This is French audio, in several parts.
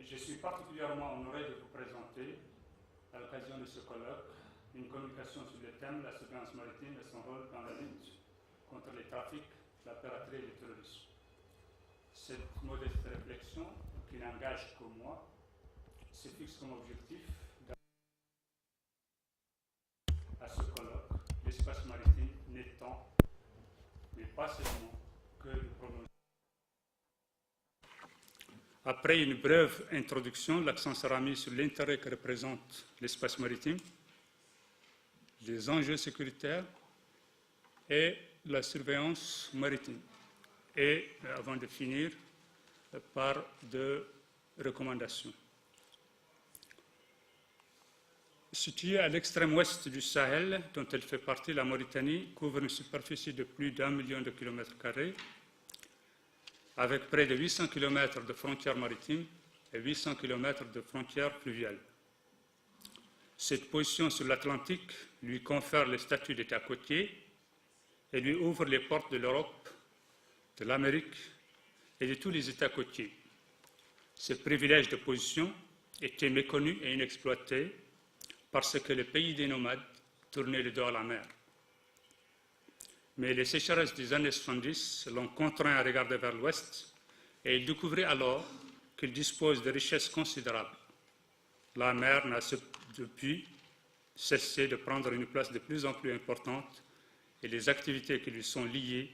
Je suis particulièrement honoré de vous présenter, à l'occasion de ce colloque, une communication sur le thème la surveillance maritime et son rôle dans la lutte contre les trafics, la piraterie et le terrorisme. Cette modeste réflexion, qui n'engage que moi, se fixe comme objectif à ce colloque, l'espace maritime n'étant, mais pas seulement, que le pronostic. Après une brève introduction, l'accent sera mis sur l'intérêt que représente l'espace maritime, les enjeux sécuritaires et la surveillance maritime. Et avant de finir, par deux recommandations. Située à l'extrême ouest du Sahel, dont elle fait partie, la Mauritanie couvre une superficie de plus d'1 million de kilomètres carrés, avec près de 800 km de frontières maritimes et 800 km de frontières fluviales. Cette position sur l'Atlantique lui confère le statut d'État côtier et lui ouvre les portes de l'Europe, de l'Amérique et de tous les États côtiers. Ce privilège de position était méconnu et inexploité parce que le pays des nomades tournait le dos à la mer. Mais les sécheresses des années 70 l'ont contraint à regarder vers l'ouest et il découvrit alors qu'il dispose de richesses considérables. La mer n'a depuis cessé de prendre une place de plus en plus importante et les activités qui lui sont liées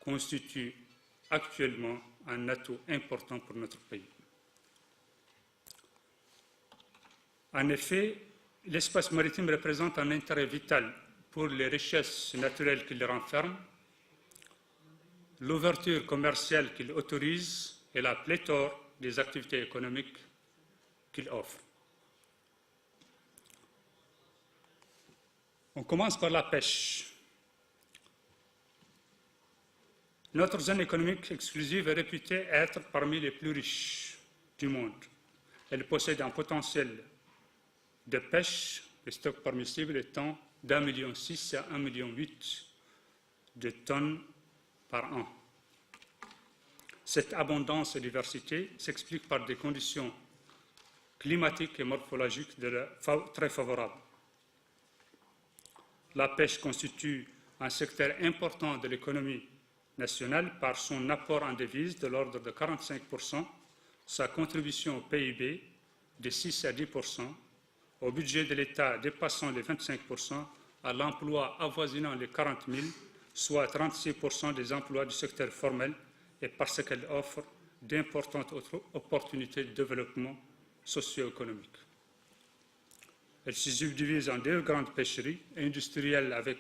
constituent actuellement un atout important pour notre pays. En effet, l'espace maritime représente un intérêt vital pour les richesses naturelles qu'il renferme, l'ouverture commerciale qu'il autorise et la pléthore des activités économiques qu'il offre. On commence par la pêche. Notre zone économique exclusive est réputée être parmi les plus riches du monde. Elle possède un potentiel de pêche, le stock permissible étant d'1,6 million à 1,8 million de tonnes par an. Cette abondance et diversité s'explique par des conditions climatiques et morphologiques très favorables. La pêche constitue un secteur important de l'économie nationale par son apport en devises de l'ordre de 45%, sa contribution au PIB de 6 à 10%, au budget de l'État dépassant les 25%, à l'emploi avoisinant les 40 000, soit 36% des emplois du secteur formel, et parce qu'elle offre d'importantes opportunités de développement socio-économique. Elle se subdivise en deux grandes pêcheries, industrielles avec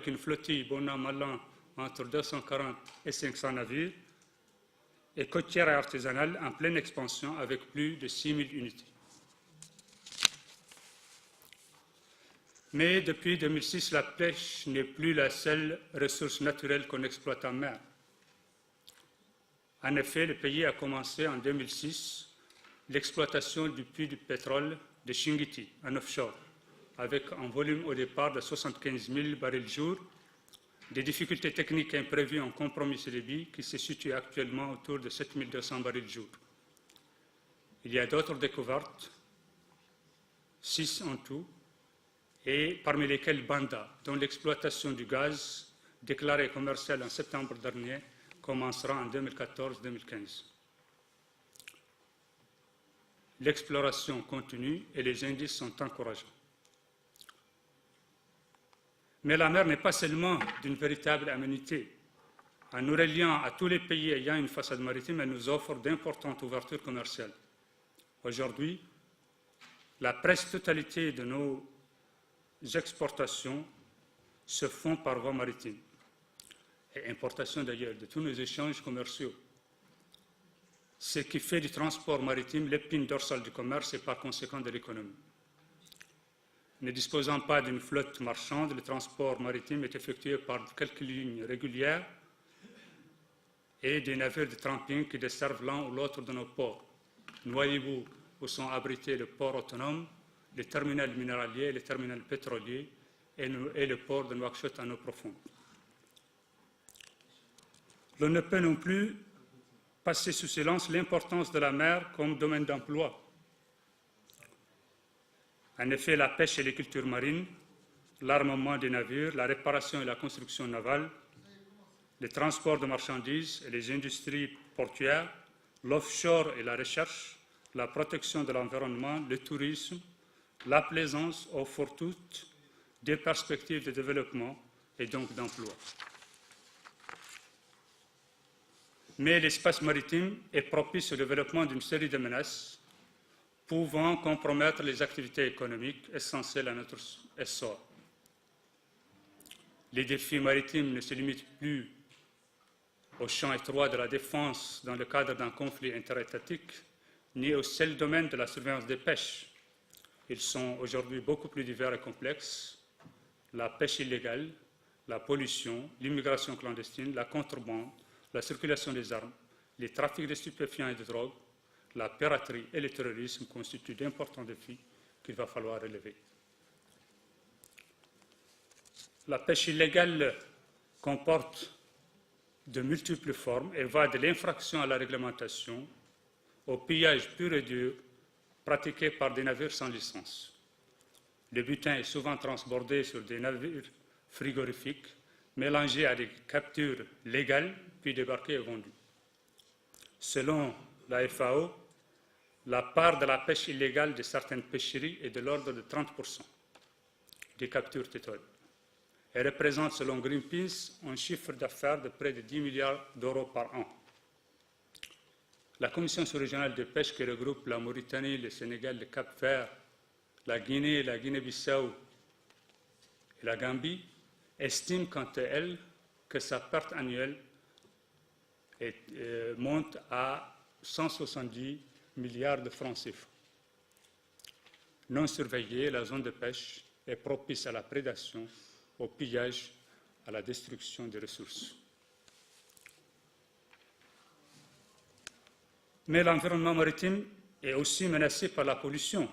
une flottille bon an, mal an entre 240 et 500 navires, et côtière et artisanale en pleine expansion avec plus de 6 000 unités. Mais depuis 2006, la pêche n'est plus la seule ressource naturelle qu'on exploite en mer. En effet, le pays a commencé en 2006 l'exploitation du puits du pétrole de Chinguitti, en offshore, avec un volume au départ de 75 000 barils jour. Des difficultés techniques imprévues ont compromis ce débit qui se situe actuellement autour de 7 200 barils jour. Il y a d'autres découvertes, 6 en tout, et parmi lesquelles Banda, dont l'exploitation du gaz déclaré commercial en septembre dernier commencera en 2014-2015. L'exploration continue et les indices sont encourageants. Mais la mer n'est pas seulement d'une véritable aménité. En nous reliant à tous les pays ayant une façade maritime, elle nous offre d'importantes ouvertures commerciales. Aujourd'hui, la presque totalité de nos exportations se font par voie maritime, et importations d'ailleurs, de tous nos échanges commerciaux. Ce qui fait du transport maritime l'épine dorsale du commerce et par conséquent de l'économie. Ne disposant pas d'une flotte marchande, le transport maritime est effectué par quelques lignes régulières et des navires de tramping qui desservent l'un ou l'autre de nos ports. Noyez-vous où sont abrités le port autonome, les terminaux minéraliers, les terminaux pétroliers et le port de Nouakchott en eau profonde. L'on ne peut non plus passer sous silence l'importance de la mer comme domaine d'emploi. En effet, la pêche et les cultures marines, l'armement des navires, la réparation et la construction navale, les transports de marchandises et les industries portuaires, l'offshore et la recherche, la protection de l'environnement, le tourisme, la plaisance offrent toutes des perspectives de développement et donc d'emploi. Mais l'espace maritime est propice au développement d'une série de menaces pouvant compromettre les activités économiques essentielles à notre essor. Les défis maritimes ne se limitent plus au champ étroit de la défense dans le cadre d'un conflit interétatique, ni au seul domaine de la surveillance des pêches. Ils sont aujourd'hui beaucoup plus divers et complexes. La pêche illégale, la pollution, l'immigration clandestine, la contrebande, la circulation des armes, les trafics de stupéfiants et de drogue, la piraterie et le terrorisme constituent d'importants défis qu'il va falloir relever. La pêche illégale comporte de multiples formes et va de l'infraction à la réglementation au pillage pur et dur pratiqué par des navires sans licence. Le butin est souvent transbordé sur des navires frigorifiques mélangés à des captures légales puis débarqués et vendus. Selon la FAO, la part de la pêche illégale de certaines pêcheries est de l'ordre de 30% des captures totales. Elle représente, selon Greenpeace, un chiffre d'affaires de près de 10 milliards d'euros par an. La Commission sous-régionale de pêche, qui regroupe la Mauritanie, le Sénégal, le Cap-Vert, la Guinée, la Guinée-Bissau et la Gambie, estime quant à elle que sa perte annuelle monte à 170 milliards de francs CFA. Non surveillée, la zone de pêche est propice à la prédation, au pillage, à la destruction des ressources. Mais l'environnement maritime est aussi menacé par la pollution,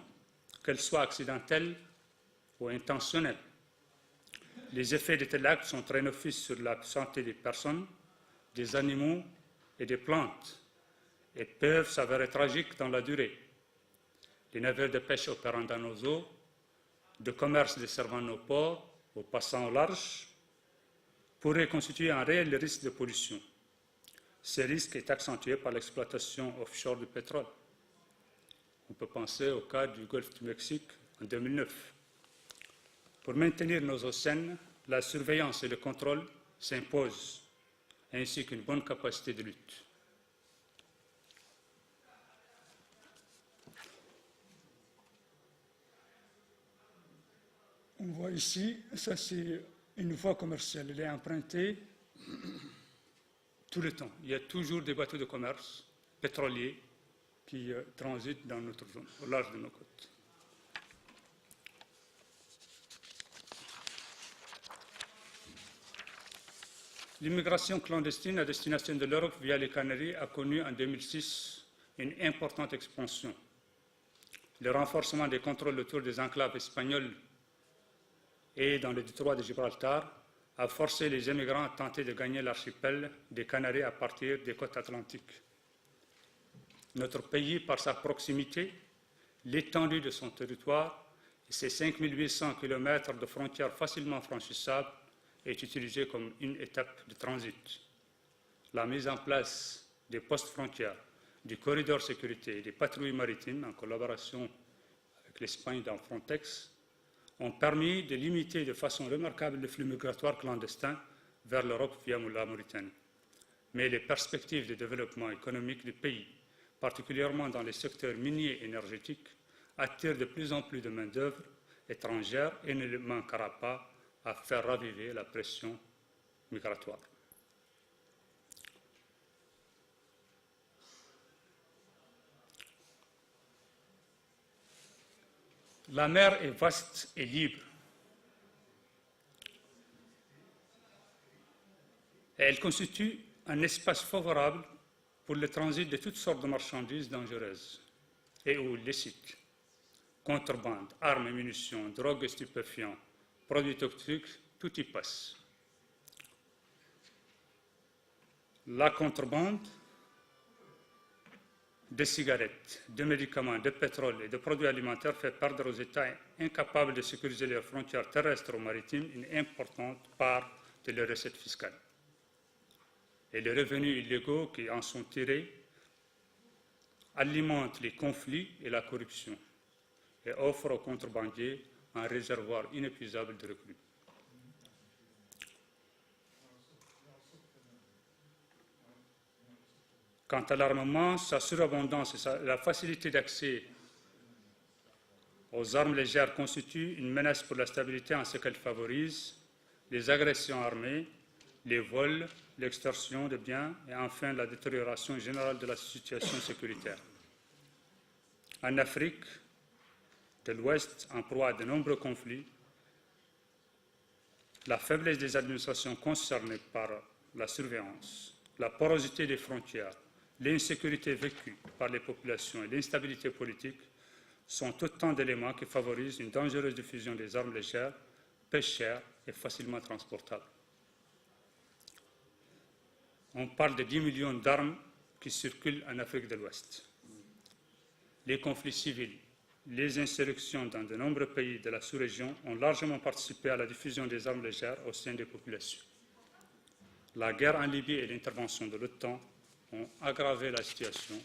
qu'elle soit accidentelle ou intentionnelle. Les effets de tels actes sont très nocifs sur la santé des personnes, des animaux et des plantes et peuvent s'avérer tragiques dans la durée. Les navires de pêche opérant dans nos eaux, de commerce desservant nos ports ou passant au large, pourraient constituer un réel risque de pollution. Ce risque est accentué par l'exploitation offshore du pétrole. On peut penser au cas du Golfe du Mexique en 2009. Pour maintenir nos eaux saines, la surveillance et le contrôle s'imposent, ainsi qu'une bonne capacité de lutte. On voit ici, ça c'est une voie commerciale, elle est empruntée tout le temps. Il y a toujours des bateaux de commerce pétroliers qui transitent dans notre zone, au large de nos côtes. L'immigration clandestine à destination de l'Europe via les Canaries a connu en 2006 une importante expansion. Le renforcement des contrôles autour des enclaves espagnoles et dans le détroit de Gibraltar a forcé les émigrants à tenter de gagner l'archipel des Canaries à partir des côtes atlantiques. Notre pays, par sa proximité, l'étendue de son territoire et ses 5800 km de frontières facilement franchissables, est utilisé comme une étape de transit. La mise en place des postes frontières, du corridor sécurité et des patrouilles maritimes en collaboration avec l'Espagne dans Frontex ont permis de limiter de façon remarquable le flux migratoire clandestin vers l'Europe via la Mauritanie. Mais les perspectives de développement économique du pays, particulièrement dans les secteurs miniers et énergétiques, attirent de plus en plus de main-d'œuvre étrangère et ne manquera pas à faire raviver la pression migratoire. La mer est vaste et libre. Et elle constitue un espace favorable pour le transit de toutes sortes de marchandises dangereuses et ou illicites. Contrebande, armes et munitions, drogues et stupéfiants, produits toxiques, tout y passe. La contrebande de cigarettes, de médicaments, de pétrole et de produits alimentaires fait perdre aux États incapables de sécuriser leurs frontières terrestres ou maritimes une importante part de leurs recettes fiscales. Et les revenus illégaux qui en sont tirés alimentent les conflits et la corruption et offrent aux contrebandiers un réservoir inépuisable de revenus. Quant à l'armement, sa surabondance et la facilité d'accès aux armes légères constituent une menace pour la stabilité en ce qu'elles favorisent les agressions armées, les vols, l'extorsion de biens et enfin la détérioration générale de la situation sécuritaire. En Afrique de l'Ouest, en proie à de nombreux conflits, la faiblesse des administrations concernées par la surveillance, la porosité des frontières, l'insécurité vécue par les populations et l'instabilité politique sont autant d'éléments qui favorisent une dangereuse diffusion des armes légères, peu chères et facilement transportables. On parle de 10 millions d'armes qui circulent en Afrique de l'Ouest. Les conflits civils, les insurrections dans de nombreux pays de la sous-région ont largement participé à la diffusion des armes légères au sein des populations. La guerre en Libye et l'intervention de l'OTAN ont aggravé la situation.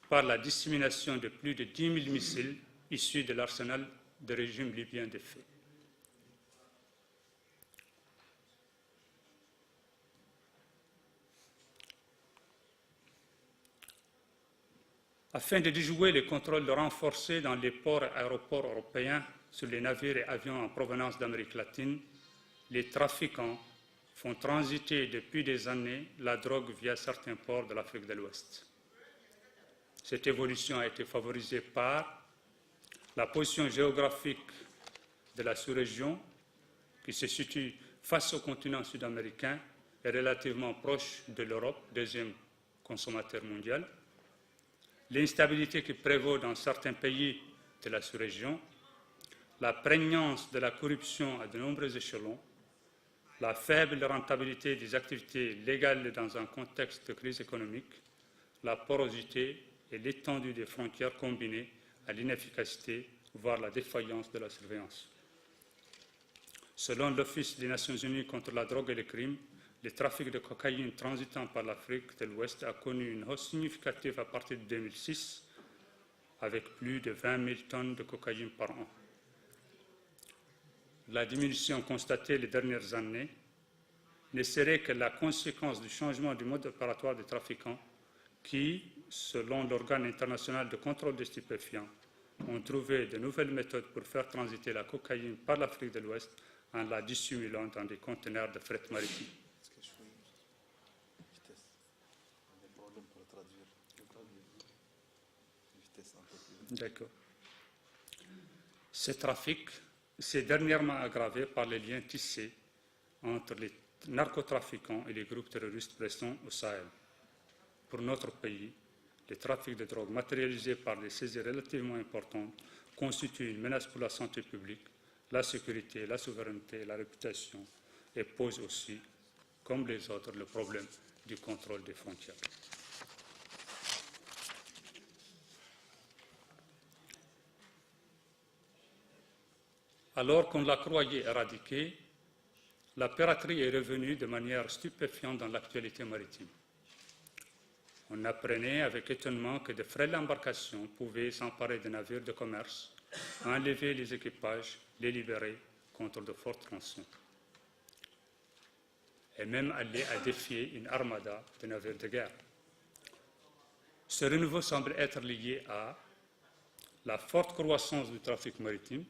Par la dissémination de plus de 10 000 missiles issus de l'arsenal du régime libyen des faits. Afin de déjouer les contrôles renforcés dans les ports et aéroports européens sur les navires et avions en provenance d'Amérique latine, les trafiquants font transiter depuis des années la drogue via certains ports de l'Afrique de l'Ouest. Cette évolution a été favorisée par la position géographique de la sous-région qui se situe face au continent sud-américain et relativement proche de l'Europe, deuxième consommateur mondial, l'instabilité qui prévaut dans certains pays de la sous-région, la prégnance de la corruption à de nombreux échelons, la faible rentabilité des activités légales dans un contexte de crise économique, la porosité et l'étendue des frontières combinées à l'inefficacité, voire la défaillance de la surveillance. Selon l'Office des Nations Unies contre la drogue et le crime, le trafic de cocaïne transitant par l'Afrique de l'Ouest a connu une hausse significative à partir de 2006, avec plus de 20 000 tonnes de cocaïne par an. La diminution constatée les dernières années ne serait que la conséquence du changement du mode opératoire des trafiquants qui, selon l'organe international de contrôle des stupéfiants, ont trouvé de nouvelles méthodes pour faire transiter la cocaïne par l'Afrique de l'Ouest en la dissimulant dans des conteneurs de fret maritime. D'accord. Ce trafic s'est dernièrement aggravé par les liens tissés entre les narcotrafiquants et les groupes terroristes présents au Sahel. Pour notre pays, le trafic de drogue matérialisé par des saisies relativement importantes constitue une menace pour la santé publique, la sécurité, la souveraineté et la réputation et pose aussi, comme les autres, le problème du contrôle des frontières. Alors qu'on la croyait éradiquée, la piraterie est revenue de manière stupéfiante dans l'actualité maritime. On apprenait avec étonnement que de frêles embarcations pouvaient s'emparer de navires de commerce, enlever les équipages, les libérer contre de fortes rançons, et même aller à défier une armada de navires de guerre. Ce renouveau semble être lié à la forte croissance du trafic maritime,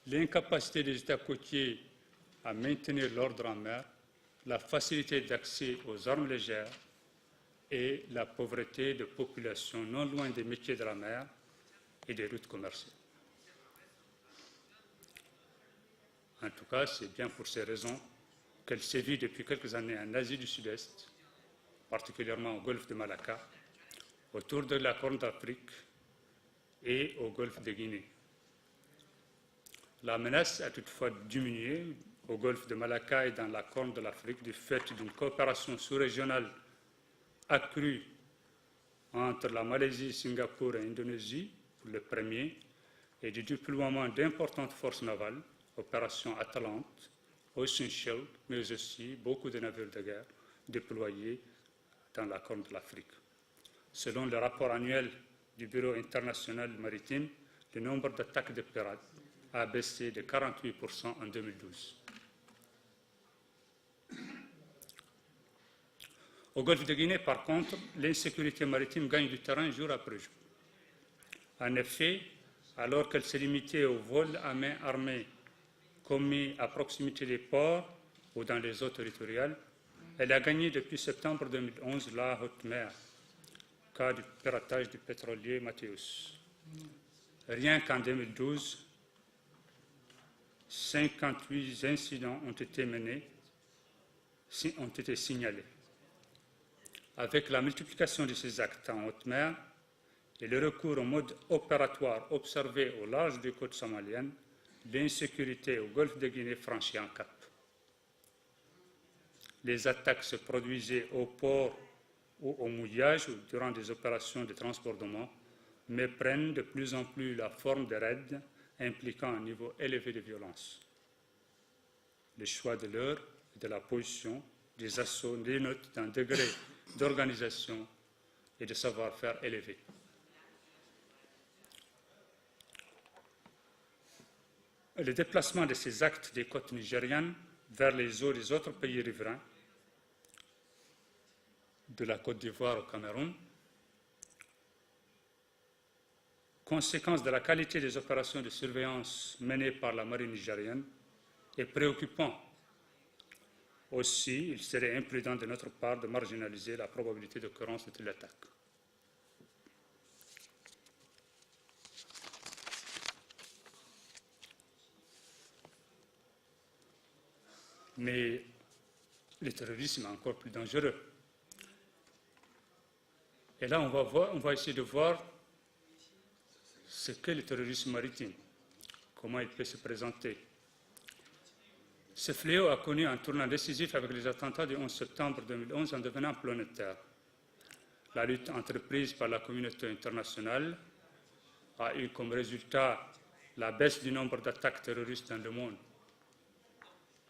l'incapacité des États côtiers à maintenir l'ordre en mer, la facilité d'accès aux armes légères et la pauvreté de populations non loin des métiers de la mer et des routes commerciales. En tout cas, c'est bien pour ces raisons qu'elle sévit depuis quelques années en Asie du Sud-Est, particulièrement au golfe de Malacca, autour de la Corne d'Afrique et au golfe de Guinée. La menace a toutefois diminué au golfe de Malacca et dans la Corne de l'Afrique du fait d'une coopération sous-régionale accrue entre la Malaisie, Singapour et l'Indonésie pour le premier et du déploiement d'importantes forces navales, opération Atalante, Ocean Shield, mais aussi beaucoup de navires de guerre déployés dans la Corne de l'Afrique. Selon le rapport annuel du Bureau international maritime, le nombre d'attaques de pirates a baissé de 48% en 2012. Au golfe de Guinée, par contre, l'insécurité maritime gagne du terrain jour après jour. En effet, alors qu'elle s'est limitée au vol à main armée commis à proximité des ports ou dans les eaux territoriales, elle a gagné depuis septembre 2011 la haute mer, cas du piratage du pétrolier Mathéus. Rien qu'en 2012, 58 incidents ont été signalés. Avec la multiplication de ces actes en haute mer et le recours au mode opératoire observé au large des côtes somaliennes, l'insécurité au golfe de Guinée franchit un cap. Les attaques se produisaient au port ou au mouillage ou durant des opérations de transbordement, mais prennent de plus en plus la forme de raids impliquant un niveau élevé de violence. Le choix de l'heure et de la position des assauts dénote d'un degré d'organisation et de savoir-faire élevé. Le déplacement de ces actes des côtes nigérianes vers les eaux des autres pays riverains, de la Côte d'Ivoire au Cameroun, conséquence de la qualité des opérations de surveillance menées par la marine nigérienne, est préoccupant. Aussi, il serait imprudent de notre part de marginaliser la probabilité d'occurrence de telle attaque. Mais le terrorisme est encore plus dangereux. Et là, on va essayer de voir ce qu'est le terrorisme maritime, comment il peut se présenter. Ce fléau a connu un tournant décisif avec les attentats du 11 septembre 2011 en devenant planétaire. La lutte entreprise par la communauté internationale a eu comme résultat la baisse du nombre d'attaques terroristes dans le monde.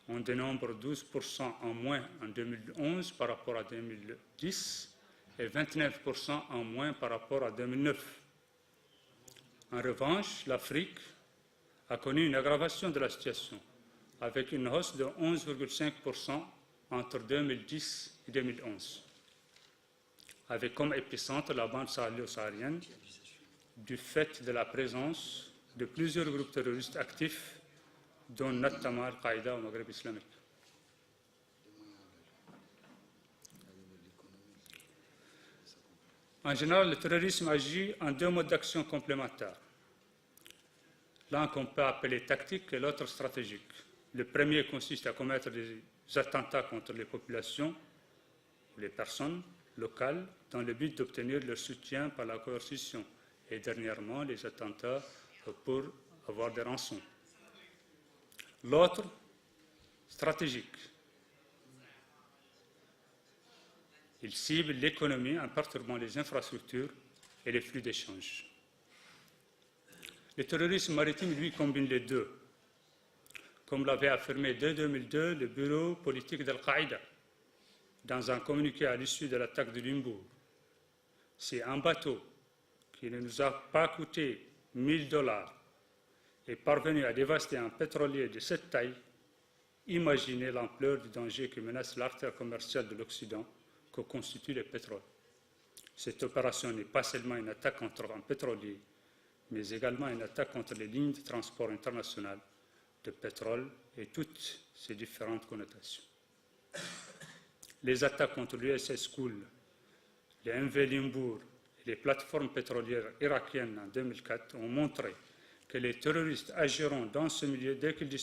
On dénombre 12% en moins en 2011 par rapport à 2010 et 29% en moins par rapport à 2009. En revanche, l'Afrique a connu une aggravation de la situation, avec une hausse de 11,5% entre 2010 et 2011, avec comme épicentre la bande sahélo-saharienne, du fait de la présence de plusieurs groupes terroristes actifs, dont notamment Al-Qaïda au Maghreb islamique. En général, le terrorisme agit en deux modes d'action complémentaires. L'un qu'on peut appeler tactique et l'autre stratégique. Le premier consiste à commettre des attentats contre les populations ou les personnes locales dans le but d'obtenir leur soutien par la coercition et dernièrement les attentats pour avoir des rançons. L'autre, stratégique. Il cible l'économie en perturbant les infrastructures et les flux d'échange. Le terrorisme maritime, lui, combine les deux. Comme l'avait affirmé dès 2002 le bureau politique d'Al-Qaïda dans un communiqué à l'issue de l'attaque de Limbourg. Si un bateau qui ne nous a pas coûté $1000 est parvenu à dévaster un pétrolier de cette taille, imaginez l'ampleur du danger qui menace l'artère commerciale de l'Occident que constitue le pétrole. Cette opération n'est pas seulement une attaque contre un pétrolier, mais également une attaque contre les lignes de transport international de pétrole et toutes ses différentes connotations. Les attaques contre l'USS Kool, les MV Limbourg et les plateformes pétrolières irakiennes en 2004 ont montré que les terroristes agiront dans ce milieu dès qu'ils disposent